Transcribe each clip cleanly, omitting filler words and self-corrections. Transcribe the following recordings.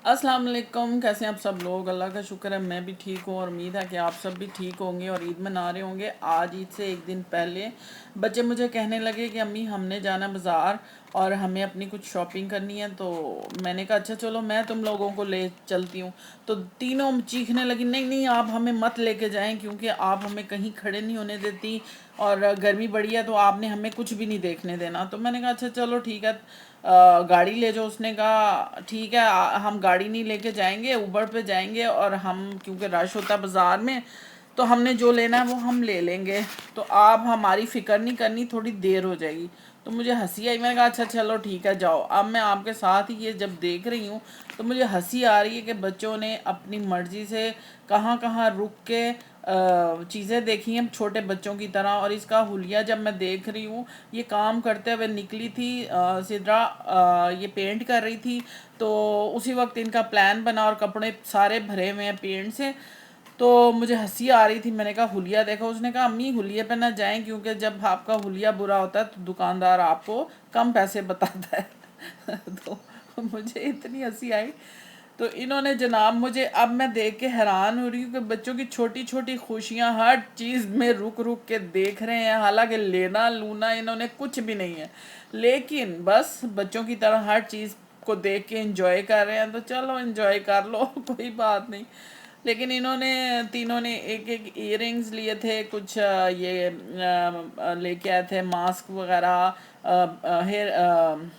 अस्सलाम वालेकुम। कैसे हैं आप सब लोग? अल्लाह का शुक्र है मैं भी ठीक हूँ और उम्मीद है कि आप सब भी ठीक होंगे और ईद मना रहे होंगे। आज ईद से एक दिन पहले बच्चे मुझे कहने लगे कि अम्मी हमने जाना बाज़ार और हमें अपनी कुछ शॉपिंग करनी है। तो मैंने कहा अच्छा चलो मैं तुम लोगों को ले चलती हूँ। तो तीनों चीखने लगी नहीं नहीं आप हमें मत लेके जाएं क्योंकि आप हमें कहीं खड़े नहीं होने देती और गर्मी बड़ी है तो आपने हमें कुछ भी नहीं देखने देना। तो मैंने कहा अच्छा चलो ठीक है, गाड़ी ले जाओ। उसने कहा ठीक है, हम गाड़ी नहीं लेके जाएंगे, ऊबर पे जाएंगे और हम क्योंकि रश होता है बाज़ार में तो हमने जो लेना है वो हम ले लेंगे, तो आप हमारी फ़िक्र नहीं करनी, थोड़ी देर हो जाएगी। तो मुझे हंसी आई। मैंने कहा अच्छा चलो ठीक है जाओ। अब मैं आपके साथ ही ये जब देख रही हूँ तो मुझे हंसी आ रही है कि बच्चों ने अपनी मर्ज़ी से कहाँ कहाँ रुक के चीज़ें देखी हैं छोटे बच्चों की तरह। और इसका हुलिया जब मैं देख रही हूँ, ये काम करते हुए निकली थी, सिद्रा ये पेंट कर रही थी। तो उसी वक्त इनका प्लान बना और कपड़े सारे भरे हुए हैं पेंट से। तो मुझे हंसी आ रही थी। मैंने कहा हुलिया देखो। उसने कहा अम्मी हुलिये पे ना जाएं क्योंकि जब आपका हुलिया बुरा होता है तो दुकानदार आपको कम पैसे बताता है। तो मुझे इतनी हंसी आई। तो इन्होंने जनाब मुझे, अब मैं देख के हैरान हो रही हूँ कि बच्चों की छोटी छोटी खुशियाँ हर चीज़ में रुक रुक के देख रहे हैं। हालांकि लेना लूना इन्होंने कुछ भी नहीं है, लेकिन बस बच्चों की तरह हर चीज़ को देख के इंजॉय कर रहे हैं। तो चलो इंजॉय कर लो कोई बात नहीं। लेकिन इन्होंने तीनों ने एक एक इयररिंग्स लिए थे, कुछ ये लेके आए थे मास्क वगैरह, हेयर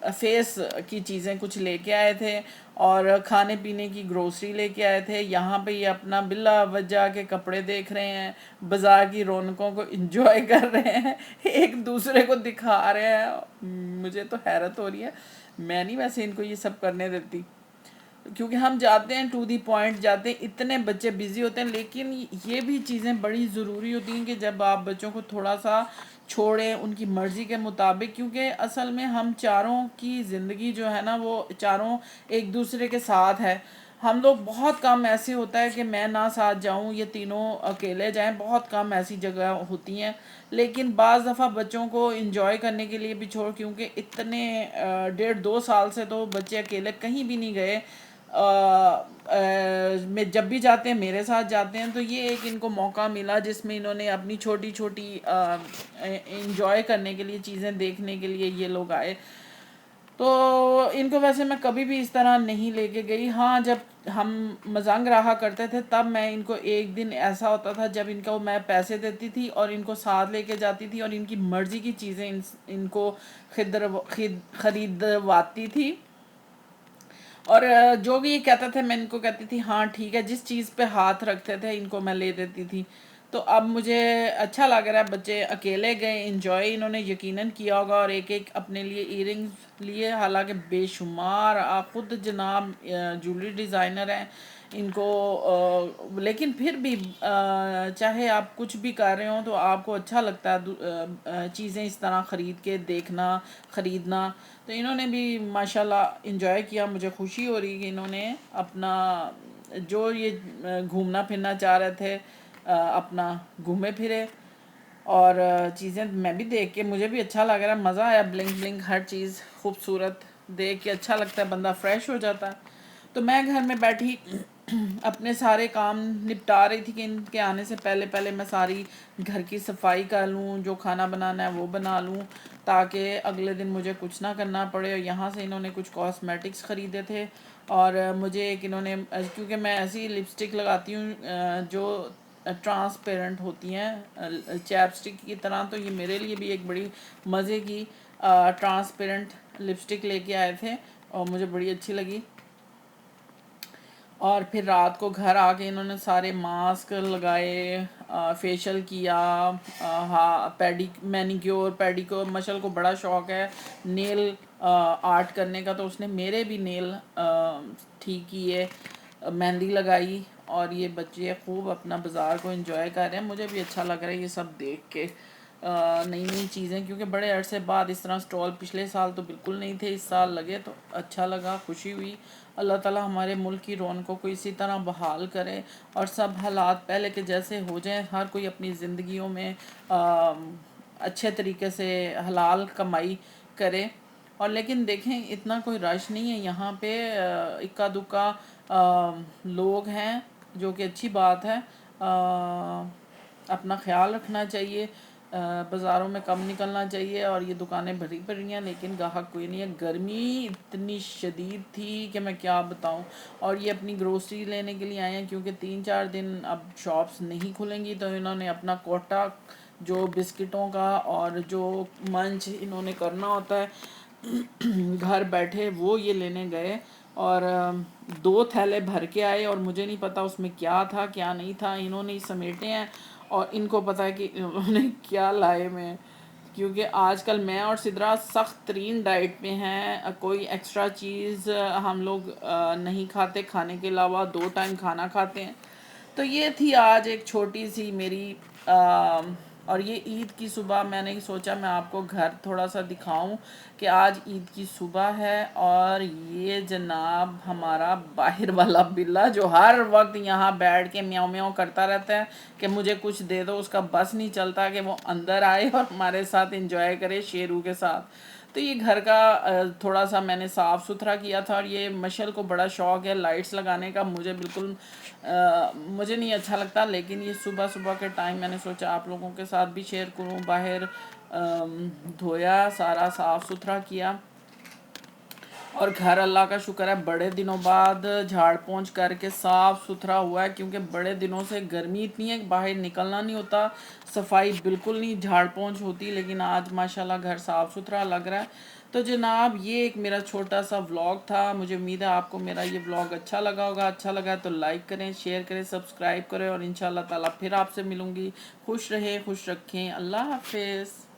फेस की चीज़ें कुछ लेके आए थे और खाने पीने की ग्रोसरी लेके आए थे। यहाँ पे ये अपना बिल्ला वजह के कपड़े देख रहे हैं, बाज़ार की रौनकों को एंजॉय कर रहे हैं, एक दूसरे को दिखा रहे हैं। मुझे तो हैरत हो रही है। मैं नहीं वैसे इनको ये सब करने देती क्योंकि हम जाते हैं टू दी पॉइंट जाते हैं, इतने बच्चे बिजी होते हैं। लेकिन ये भी चीज़ें बड़ी ज़रूरी होती हैं कि जब आप बच्चों को थोड़ा सा छोड़ें उनकी मर्ज़ी के मुताबिक, क्योंकि असल में हम चारों की ज़िंदगी जो है ना वो चारों एक दूसरे के साथ है। हम लोग बहुत कम ऐसे होता है कि मैं ना साथ जाऊं, ये तीनों अकेले जाएं, बहुत कम ऐसी जगह होती हैं। लेकिन बाज़ दफ़ा बच्चों को इंजॉय करने के लिए भी छोड़, क्योंकि इतने 1.5-2 साल से तो बच्चे अकेले कहीं भी नहीं गए। में जब भी जाते हैं मेरे साथ जाते हैं। तो ये एक इनको मौका मिला जिसमें इन्होंने अपनी छोटी छोटी इंजॉय करने के लिए, चीज़ें देखने के लिए ये लोग आए। तो इनको वैसे मैं कभी भी इस तरह नहीं लेके गई। हाँ, जब हम मजंग रहा करते थे तब मैं इनको, एक दिन ऐसा होता था जब इनको मैं पैसे देती थी और इनको साथ लेके जाती थी और इनकी मर्ज़ी की चीज़ें इनको खरीदवाती थी। और जो भी ये कहता था मैं इनको कहती थी हाँ ठीक है, जिस चीज़ पे हाथ रखते थे इनको मैं ले देती थी। तो अब मुझे अच्छा लग रहा है। बच्चे अकेले गए, इंजॉय इन्होंने यकीनन किया होगा और एक एक अपने लिए इयरिंग्स लिए। हालांकि बेशुमार खुद जनाब ज्वेलरी डिज़ाइनर हैं इनको, लेकिन फिर भी चाहे आप कुछ भी कर रहे हो तो आपको अच्छा लगता है चीज़ें इस तरह ख़रीद के देखना, ख़रीदना। तो इन्होंने भी माशाल्लाह इंजॉय किया। मुझे खुशी हो रही कि इन्होंने अपना जो ये घूमना फिरना चाह रहे थे अपना घूमे फिरे। और चीज़ें मैं भी देख के मुझे भी अच्छा लग रहा है, मज़ा आया। ब्लिंक ब्लिंक हर चीज़ खूबसूरत देख के अच्छा लगता है, बंदा फ्रेश हो जाता है। तो मैं घर में बैठी अपने सारे काम निपटा रही थी कि इनके आने से पहले पहले मैं सारी घर की सफाई कर लूँ, जो खाना बनाना है वो बना लूँ ताकि अगले दिन मुझे कुछ ना करना पड़े। और यहाँ से इन्होंने कुछ कॉस्मेटिक्स ख़रीदे थे और मुझे एक इन्होंने, क्योंकि मैं ऐसी लिपस्टिक लगाती हूँ जो ट्रांसपेरेंट होती हैं चैपस्टिक की तरह, तो ये मेरे लिए भी एक बड़ी मज़े की ट्रांसपेरेंट लिपस्टिक लेके आए थे और मुझे बड़ी अच्छी लगी। और फिर रात को घर आके इन्होंने सारे मास्क लगाए, फेशियल किया, हाँ मैनिक्योर पेडिक्योर। मशल को बड़ा शौक़ है नेल आर्ट करने का, तो उसने मेरे भी नेल ठीक किए, मेहंदी लगाई। और ये बच्चे खूब अपना बाज़ार को एंजॉय कर रहे हैं। मुझे भी अच्छा लग रहा है ये सब देख के नई नई चीज़ें, क्योंकि बड़े अरसे बाद इस तरह स्टॉल, पिछले साल तो बिल्कुल नहीं थे, इस साल लगे तो अच्छा लगा, खुशी हुई। अल्लाह ताला हमारे मुल्क की रौनकों को इसी तरह बहाल करे और सब हालात पहले के जैसे हो जाएं। हर कोई अपनी ज़िंदगियों में अच्छे तरीके से हलाल कमाई करे और लेकिन देखें इतना कोई रश नहीं है यहाँ पे, इक्का दुक्का लोग हैं, जो कि अच्छी बात है। अपना ख्याल रखना चाहिए, बाज़ारों में कम निकलना चाहिए, और ये दुकानें भरी पड़ी हैं लेकिन ग्राहक कोई नहीं है। गर्मी इतनी शदीद थी कि मैं क्या बताऊं। और ये अपनी ग्रोसरी लेने के लिए आए हैं, क्योंकि 3-4 दिन अब शॉप्स नहीं खुलेंगी, तो इन्होंने अपना कोटा जो बिस्किटों का और जो मंच इन्होंने करना होता है घर बैठे, वो ये लेने गए। और 2 थैले भर के आए, और मुझे नहीं पता उसमें क्या था क्या नहीं था, इन्होंने ही समेटे हैं और इनको पता है कि इन्होंने क्या लाए में। क्योंकि आजकल मैं और सिद्रा सख्त तरीन डाइट पे हैं, कोई एक्स्ट्रा चीज़ हम लोग नहीं खाते, खाने के अलावा 2 टाइम खाना खाते हैं। तो ये थी आज एक छोटी सी मेरी और ये ईद की सुबह मैंने सोचा मैं आपको घर थोड़ा सा दिखाऊं कि आज ईद की सुबह है। और ये जनाब हमारा बाहर वाला बिल्ला जो हर वक्त यहाँ बैठ के म्याऊं म्याऊं करता रहता है कि मुझे कुछ दे दो, उसका बस नहीं चलता कि वो अंदर आए और हमारे साथ एंजॉय करे शेरू के साथ। तो ये घर का थोड़ा सा मैंने साफ़ सुथरा किया था। और ये मशल को बड़ा शौक़ है लाइट्स लगाने का, मुझे बिल्कुल मुझे नहीं अच्छा लगता, लेकिन ये सुबह सुबह के टाइम मैंने सोचा आप लोगों के साथ भी शेयर करूं। बाहर धोया, सारा साफ़ सुथरा किया, और घर अल्लाह का शुक्र है बड़े दिनों बाद झाड़ पोंछ करके साफ़ सुथरा हुआ है, क्योंकि बड़े दिनों से गर्मी इतनी है कि बाहर निकलना नहीं होता, सफाई बिल्कुल नहीं झाड़ पोंछ होती। लेकिन आज माशाल्लाह घर साफ़ सुथरा लग रहा है। तो जनाब ये एक मेरा छोटा सा व्लॉग था, मुझे उम्मीद है आपको मेरा ये व्लॉग अच्छा लगा होगा। अच्छा लगा तो लाइक करें, शेयर करें, सब्सक्राइब करें, और इंशाल्लाह ताला फिर आपसे मिलूँगी। खुश रहें, खुश रखें, अल्लाह हाफिज़।